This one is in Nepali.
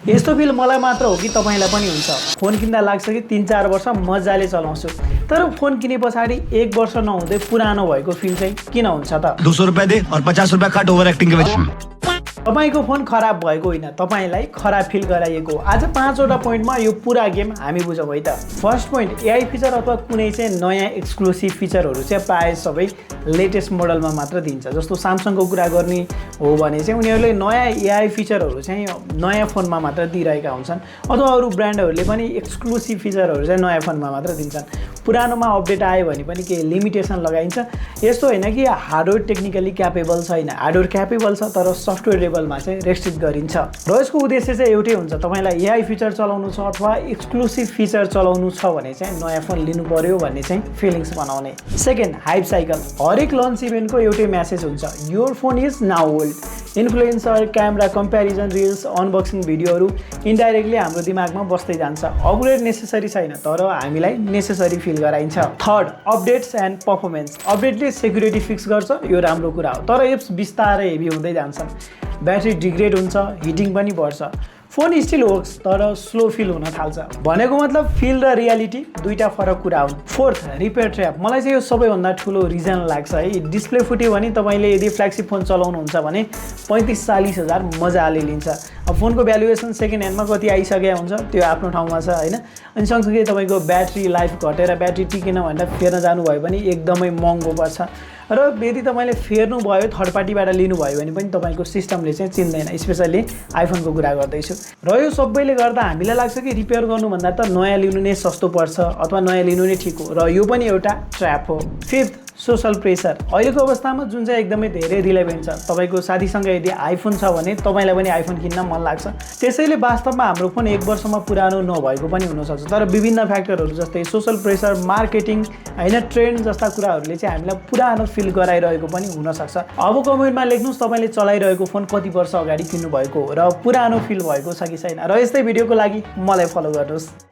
यस्तो फिल मलाई मात्र हो कि तपाईँलाई पनि हुन्छ? फोन किन्दा लाग्छ कि 3-4 वर्ष मजाले चलाउँछु, तर फोन किने पछाडि 1 वर्ष नहुँदै पुरानो भएको फिल चाहिँ किन हुन्छ त? 200 रुपए दे और 50 रुपए काट ओवर एक्टिंग के वजह। तपाईको फोन खराब भएको होइन, तपाईलाई खराब फिल गराइएको हो। आज 5 वटा पोइन्टमा यो पुरा गेम हामी बुझौँ है त। फर्स्ट पोइन्ट, एआई फिचर अथवा कुनै चाहिँ नयाँ एक्सक्लुसिभ फिचरहरू चाहिँ प्रायः सबै लेटेस्ट मोडलमा मात्र दिन्छ। जस्तो स्यामसङको कुरा गर्ने हो भने चाहिँ उनीहरूले नयाँ एआई फिचरहरू चाहिँ नयाँ फोनमा मात्र दिइरहेका हुन्छन्, अथवा अरू ब्रान्डहरूले पनि एक्सक्लुसिभ फिचरहरू चाहिँ नयाँ फोनमा मात्र दिन्छन्। पुरानोमा अपडेट आयो भने पनि केही लिमिटेसन लगाइन्छ। यस्तो होइन कि हार्डवेयर टेक्निकली क्यापेबल छैन, हार्डवेयर क्यापेबल छ तर सफ्टवेयर लेभलमा चाहिँ रेस्ट्रिक्ट गरिन्छ। र यसको उद्देश्य चाहिँ एउटै हुन्छ, तपाईँलाई एआई फिचर चलाउनु छ अथवा एक्सक्लुसिभ फिचर चलाउनु छ भने चाहिँ नयाँ फोन लिनु पर्यो भन्ने चाहिँ फिलिङ्स बनाउने। Second, hype cycle. हरेक लन्च इभेन्टको एउटै म्यासेज हुन्छ, your phone is now old. Influencer, camera comparison, reels, unboxing भिडियोहरू इन्डाइरेक्टली हाम्रो दिमागमा बस्दै जान्छ। अपग्रेड नेसेसरी छैन तर हामीलाई नेसेसरी फिल गराइन्छ। Third, updates and performance. अपडेटले सेक्युरिटी फिक्स गर्छ, यो राम्रो कुरा हो, तर एप्स बिस्तारै हेभी हुँदै जान्छन्, ब्याट्री डिग्रेड हुन्छ, हिटिङ पनि बढ्छ। फोन स्टिल वर्क्स तर स्लो फिल हुन थाल्छ। भनेको मतलब फिल र रियालिटी दुईटा फरक कुरा हुन्। Fourth, repair trap. मलाई चाहिँ यो सबैभन्दा ठुलो रिजन लाग्छ है। डिस्प्ले फुट्यो भने तपाईँले यदि फ्ल्यागसिप फोन चलाउनुहुन्छ भने 35-40 हजार मजाले लिन्छ। अब फोनको भ्यालुएसन सेकेन्ड ह्यान्डमा कति आइसकेको हुन्छ त्यो आफ्नो ठाउँमा छ होइन। अनि सँगसँगै तपाईँको ब्याट्री लाइफ घटेर ब्याट्री टिकेन भनेर फेर्न जानुभयो भने एकदमै महँगो पर्छ। र यदि तपाईँले फेर्नु भयो, थर्ड पार्टीबाट लिनुभयो भने पनि तपाईँको सिस्टमले चाहिँ चिन्दैन, स्पेसल्ली आइफोनको कुरा गर्दैछु। र यो सबैले गर्दा हामीलाई लाग्छ कि रिपेयर गर्नुभन्दा त नयाँ लिनु नै सस्तो पर्छ अथवा नयाँ लिनु नै ठिक हो, र यो पनि एउटा ट्र्याप हो। Fifth, social pressure. अहिलेको अवस्थामा जुन चाहिँ एकदमै धेरै रिलेभेन्ट छ, तपाईँको साथीसँग यदि आइफोन छ भने तपाईँलाई पनि आइफोन किन्न मन लाग्छ। त्यसैले वास्तवमा हाम्रो फोन 1 वर्षमा पुरानो नभएको पनि हुनसक्छ, तर विभिन्न फ्याक्टरहरू जस्तै सोसल प्रेसर, मार्केटिङ होइन, ट्रेन्ड जस्ता कुराहरूले चाहिँ हामीलाई पुरानो फिल गराइरहेको पनि हुनसक्छ। अब कमेन्टमा लेख्नुहोस् तपाईँले चलाइरहेको फोन कति वर्ष अगाडि किन्नुभएको हो र पुरानो फिल भएको छ कि छैन। र यस्तै भिडियोको लागि मलाई फलो गर्नुहोस्।